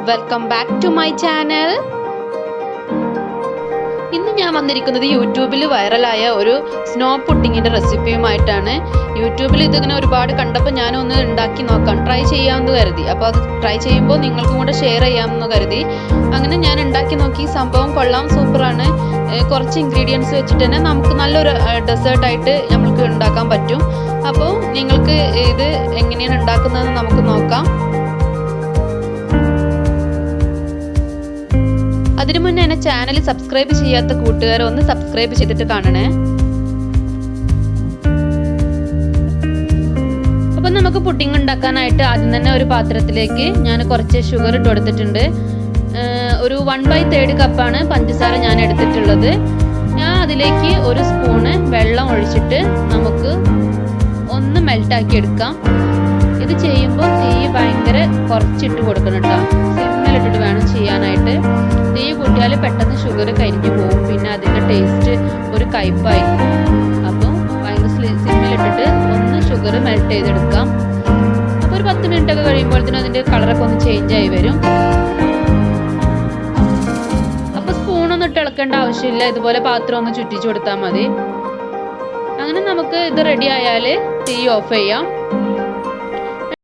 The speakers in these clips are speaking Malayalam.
welcome back to my channel. ഇന്ന് ഞാൻ വന്നിരിക്കുന്നത് യൂട്യൂബിൽ വൈറലായ ഒരു സ്നോ പുഡിങ്ങിന്റെ റെസിപ്പിയുമായിട്ടാണ്. യൂട്യൂബിൽ ഇതിങ്ങനെ ഒരുപാട് കണ്ടപ്പോൾ ഞാൻ ഒന്ന് ഉണ്ടാക്കി നോക്കാം, ട്രൈ ചെയ്യാമെന്ന് കരുതി. അപ്പോൾ അത് ട്രൈ ചെയ്യുമ്പോൾ നിങ്ങൾക്കും കൂടെ ഷെയർ ചെയ്യാമെന്ന് കരുതി. അങ്ങനെ ഞാൻ ഉണ്ടാക്കി നോക്കി. സംഭവം കൊള്ളാം, സൂപ്പറാണ്. കുറച്ച് ഇൻഗ്രീഡിയൻസ് വെച്ചിട്ട് തന്നെ നമുക്ക് നല്ലൊരു ഡെസേർട്ടായിട്ട് നമുക്ക് ഉണ്ടാക്കാൻ പറ്റും. അപ്പോൾ നിങ്ങൾക്ക് ഇത് എങ്ങനെയാണ് ഉണ്ടാക്കുന്നതെന്ന് നമുക്ക് നോക്കാം. അതിനു മുന്നേ എന്നെ ചാനൽ സബ്സ്ക്രൈബ് ചെയ്യാത്ത കൂട്ടുകാർ ഒന്ന് സബ്സ്ക്രൈബ് ചെയ്തിട്ട് കാണണേ. അപ്പം നമുക്ക് പുഡിംഗ് ഉണ്ടാക്കാനായിട്ട് ആദ്യം തന്നെ ഒരു പാത്രത്തിലേക്ക് ഞാൻ കുറച്ച് ഷുഗർ ഇട്ട് കൊടുത്തിട്ടുണ്ട്. ഒരു 1/3 കപ്പാണ് പഞ്ചസാര ഞാൻ എടുത്തിട്ടുള്ളത്. ഞാൻ അതിലേക്ക് ഒരു സ്പൂണ് വെള്ളം ഒഴിച്ചിട്ട് നമുക്ക് ഒന്ന് മെൽട്ടാക്കി എടുക്കാം. ഇത് ചെയ്യുമ്പോൾ തീ ഭയങ്കര കുറച്ചിട്ട് കൊടുക്കണം കേട്ടോ. സിമ്മിലിട്ടിട്ട് വേണം ചെയ്യാനായിട്ട്. തീ കൂട്ടിയാൽ പെട്ടെന്ന് ഷുഗർ കരിഞ്ഞു പോകും, പിന്നെ അതിൻ്റെ ടേസ്റ്റ് ഒരു കയ്പായിരിക്കും. അപ്പോൾ ഭയങ്കര സിമ്മിലിട്ടിട്ട് ഒന്ന് ഷുഗർ മെൽറ്റ് ചെയ്തെടുക്കാം. അപ്പോൾ ഒരു 10 മിനിറ്റ് ഒക്കെ കഴിയുമ്പോഴത്തേനും അതിൻ്റെ കളറൊക്കെ ഒന്ന് ചേഞ്ച് ആയി വരും. അപ്പോൾ സ്പൂണൊന്നും ഇട്ട് ഇളക്കേണ്ട ആവശ്യമില്ല, ഇതുപോലെ പാത്രം ഒന്ന് ചുറ്റിച്ചു കൊടുത്താൽ മതി. അങ്ങനെ നമുക്ക് ഇത് റെഡി ആയാൽ തീ ഓഫ് ചെയ്യാം.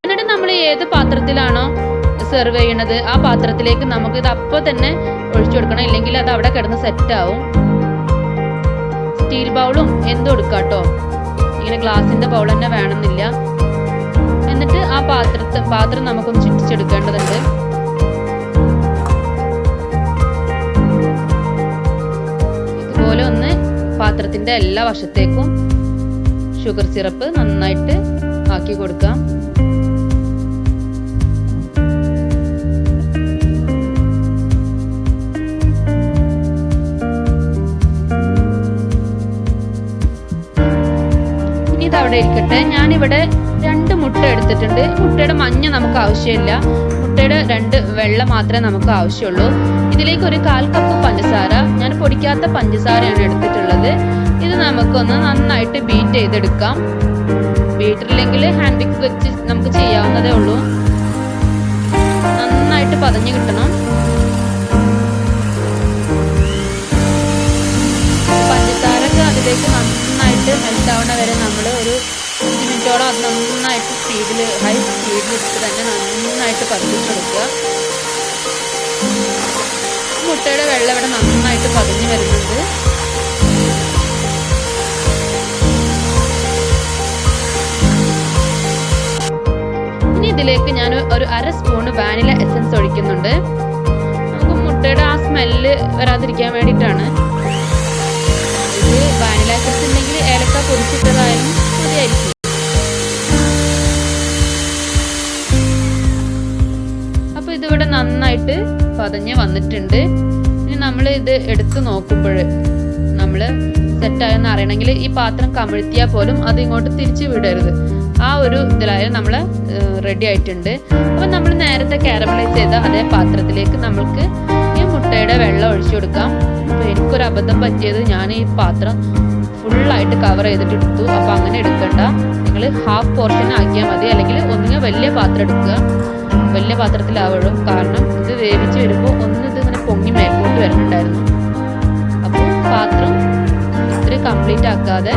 എന്നിട്ട് നമ്മൾ ഏത് പാത്രത്തിലാണോ സെർവ് ചെയ്യണത് ആ പാത്രത്തിലേക്ക് നമുക്ക് ഇത് അപ്പോൾ തന്നെ ഒഴിച്ചു കൊടുക്കണം, ഇല്ലെങ്കിൽ അത് അവിടെ കിടന്ന് സെറ്റ് ആവും. സ്റ്റീൽ ബൗളും എന്തും എടുക്കാം കേട്ടോ, ഇങ്ങനെ ഗ്ലാസിന്റെ ബൗൾ തന്നെ വേണമെന്നില്ല. എന്നിട്ട് ആ പാത്രം നമുക്കൊന്ന് ചുറ്റിച്ചെടുക്കേണ്ടതുണ്ട്. ഇതുപോലെ ഒന്ന് പാത്രത്തിന്റെ എല്ലാ വശത്തേക്കും ഷുഗർ സിറപ്പ് നന്നായിട്ട് ആക്കി കൊടുക്കാം. അവിടെ ഇരിക്കട്ടെ. ഞാനിവിടെ 2 മുട്ട എടുത്തിട്ടുണ്ട്. മുട്ടയുടെ മഞ്ഞ നമുക്ക് ആവശ്യമില്ല, മുട്ടയുടെ 2 വെള്ള മാത്രമേ നമുക്ക് ആവശ്യമുള്ളൂ. ഇതിലേക്ക് ഒരു 1/4 കപ്പ് പഞ്ചസാര, ഞാൻ പൊടിക്കാത്ത പഞ്ചസാരയാണ് എടുത്തിട്ടുള്ളത്. ഇത് നമുക്കൊന്ന് നന്നായിട്ട് ബീറ്റ് ചെയ്തെടുക്കാം. ബീറ്ററില്ലെങ്കിൽ ഹാൻഡ് മിക്സ് വെച്ച് നമുക്ക് ചെയ്യാവുന്നതേ ഉള്ളൂ. നന്നായിട്ട് പതഞ്ഞ് കിട്ടണം. പഞ്ചസാരക്ക് അതിലേക്ക് നന്നായിട്ട് മെൽറ്റ് ആവുന്ന വരെ നമ്മൾ ഒരു 5 മിനിറ്റോളം അത് നന്നായിട്ട് ഹൈ സ്പീഡിൽ ഇട്ട് തന്നെ നന്നായിട്ട് പതിപ്പിച്ചെടുക്കുക. മുട്ടയുടെ വെള്ളം ഇവിടെ നന്നായിട്ട് പതിഞ്ഞ് വരുന്നുണ്ട്. ഇനി ഇതിലേക്ക് ഞാൻ ഒരു 1/2 സ്പൂണ് വാനില എസൻസ് ഒഴിക്കുന്നുണ്ട്. നമുക്ക് മുട്ടയുടെ ആ സ്മെല്ല് വരാതിരിക്കാൻ വേണ്ടിയിട്ടാണ്. ഇത് വാനില എസൻസ് ഉണ്ടെങ്കിൽ ഏലക്ക പൊടിച്ചിട്ടതായാലും മതിയായിരിക്കും. അപ്പൊ ഇതിവിടെ നന്നായിട്ട് പതഞ്ഞ് വന്നിട്ടുണ്ട്. ഇനി നമ്മൾ ഇത് എടുത്ത് നോക്കുമ്പോൾ നമ്മൾ സെറ്റായെന്ന് അറിയണമെങ്കിൽ ഈ പാത്രം കമിഴ്ത്തിയാൽ പോലും അത് ഇങ്ങോട്ട് തിരിച്ചു വിടരുത്. ആ ഒരു ഇതിലായാലും നമ്മൾ റെഡി ആയിട്ടുണ്ട്. അപ്പം നമ്മൾ നേരത്തെ കാരമലൈസ് ചെയ്ത അതേ പാത്രത്തിലേക്ക് നമ്മൾക്ക് ഈ മുട്ടയുടെ വെള്ളം ഒഴിച്ചു കൊടുക്കാം. അപ്പോൾ എനിക്കൊരു അബദ്ധം പറ്റിയത്, ഞാൻ ഈ പാത്രം ഫുള്ളായിട്ട് കവർ ചെയ്തിട്ട് എടുത്തു. അപ്പോൾ അങ്ങനെ എടുക്കണ്ട, നിങ്ങൾ ഹാഫ് പോർഷൻ ആക്കിയാൽ മതി. അല്ലെങ്കിൽ ഒന്നുകിൽ വലിയ പാത്രം എടുക്കുക, വലിയ പാത്രത്തിലാവുള്ളൂ. കാരണം ഇത് വേവിച്ച് വരുമ്പോൾ ഇത് ഇങ്ങനെ പൊങ്ങി മേൽപോട്ട് വരുന്നുണ്ടായിരുന്നു. അപ്പോൾ പാത്രം ഇത്ര കംപ്ലീറ്റ് ആക്കാതെ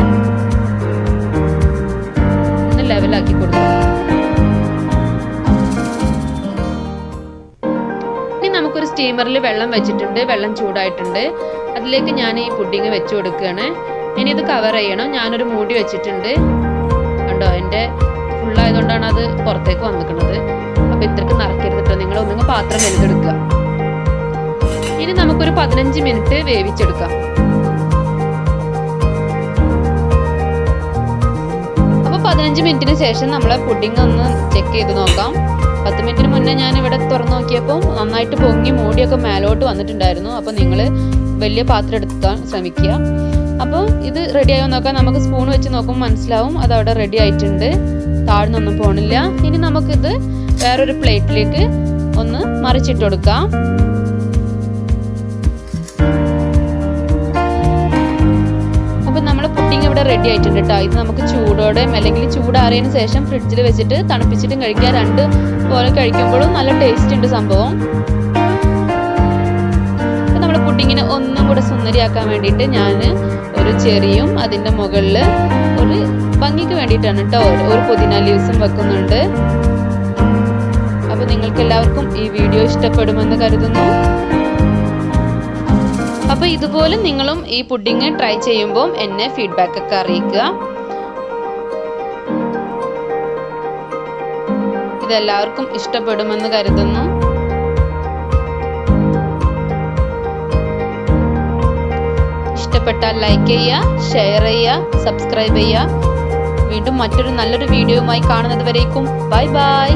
ഒന്ന് ലെവലാക്കി കൊടുക്കുക. ഇനി നമുക്കൊരു സ്റ്റീമറിൽ വെള്ളം വെച്ചിട്ടുണ്ട്, വെള്ളം ചൂടായിട്ടുണ്ട്. അതിലേക്ക് ഞാൻ ഈ പുഡിങ് വെച്ച് കൊടുക്കുകയാണ്. ഇനി ഇത് കവർ ചെയ്യണം. ഞാനൊരു മൂടി വെച്ചിട്ടുണ്ട് കണ്ടോ, എൻ്റെ ഫുള്ളായതുകൊണ്ടാണ് അത് പുറത്തേക്ക് വന്നിക്കുന്നത്. അപ്പോൾ ഇത്രക്ക് നിറയ്ക്കരുതിട്ടോ, നിങ്ങൾ ഒന്നുകിൽ പാത്രം വലുതെടുക്കുക. ഇനി നമുക്കൊരു 15 മിനിറ്റ് വേവിച്ചെടുക്കാം. അപ്പോൾ 15 മിനിറ്റിന് ശേഷം നമ്മളെ പുഡിങ് ഒന്ന് ചെക്ക് ചെയ്ത് നോക്കാം. 10 മിനിറ്റിന് മുന്നേ ഞാൻ ഇവിടെ തുറന്നു നോക്കിയപ്പോൾ നന്നായിട്ട് പൊങ്ങി മൂടിയൊക്കെ മേലോട്ട് വന്നിട്ടുണ്ടായിരുന്നു. അപ്പോൾ നിങ്ങൾ വലിയ പാത്രം എടുക്കാൻ ശ്രമിക്കുക. അപ്പോൾ ഇത് റെഡി ആയോ നോക്കാം. നമുക്ക് സ്പൂൺ വെച്ച് നോക്കുമ്പോൾ മനസ്സിലാവും അതവിടെ റെഡി ആയിട്ടുണ്ട്, താഴ്ന്നൊന്നും പോണില്ല. ഇനി നമുക്കിത് വേറൊരു പ്ലേറ്റിലേക്ക് ഒന്ന് മറിച്ചിട്ട് കൊടുക്കാം. അപ്പോൾ നമ്മൾ പുഡിംഗ് ഇവിടെ റെഡി ആയിട്ടുണ്ട് കേട്ടോ. ഇത് നമുക്ക് ചൂടോടെയും അല്ലെങ്കിൽ ചൂടാറിയതിന് ശേഷം ഫ്രിഡ്ജിൽ വെച്ചിട്ട് തണുപ്പിച്ചിട്ടും കഴിക്കാം. രണ്ട് പോലെ കഴിക്കുമ്പോഴും നല്ല ടേസ്റ്റ് ഉണ്ട് സംഭവം. നമ്മുടെ പുഡിങ്ങിനെ ഒന്നും കൂടെ സുന്ദരിയാക്കാൻ വേണ്ടിയിട്ട് ഞാൻ ഒരു ചെറിയും അതിൻ്റെ മുകളിൽ ഒരു ഭംഗിക്ക് വേണ്ടിയിട്ടാണ് കേട്ടോ ഒരു പുതിന ലീവ്സും വെക്കുന്നുണ്ട്. അപ്പോൾ നിങ്ങൾക്ക് എല്ലാവർക്കും ഈ വീഡിയോ ഇഷ്ടപ്പെടുമെന്ന് കരുതുന്നു. അപ്പോൾ ഇതുപോലെ നിങ്ങളും ഈ പുഡിങ് ട്രൈ ചെയ്യുമ്പോൾ എന്നെ ഫീഡ്ബാക്ക് ഒക്കെ അറിയിക്കുക. ഇതെല്ലാവർക്കും ഇഷ്ടപ്പെടുമെന്ന് കരുതുന്നു. ഇഷ്ടപ്പെട്ടാൽ ലൈക്ക് ചെയ്യുക, ഷെയർ ചെയ്യുക, സബ്സ്ക്രൈബ് ചെയ്യുക. വീണ്ടും മറ്റൊരു നല്ലൊരു വീഡിയോയുമായി കാണുന്നത് വരേക്കും ബൈ ബൈ.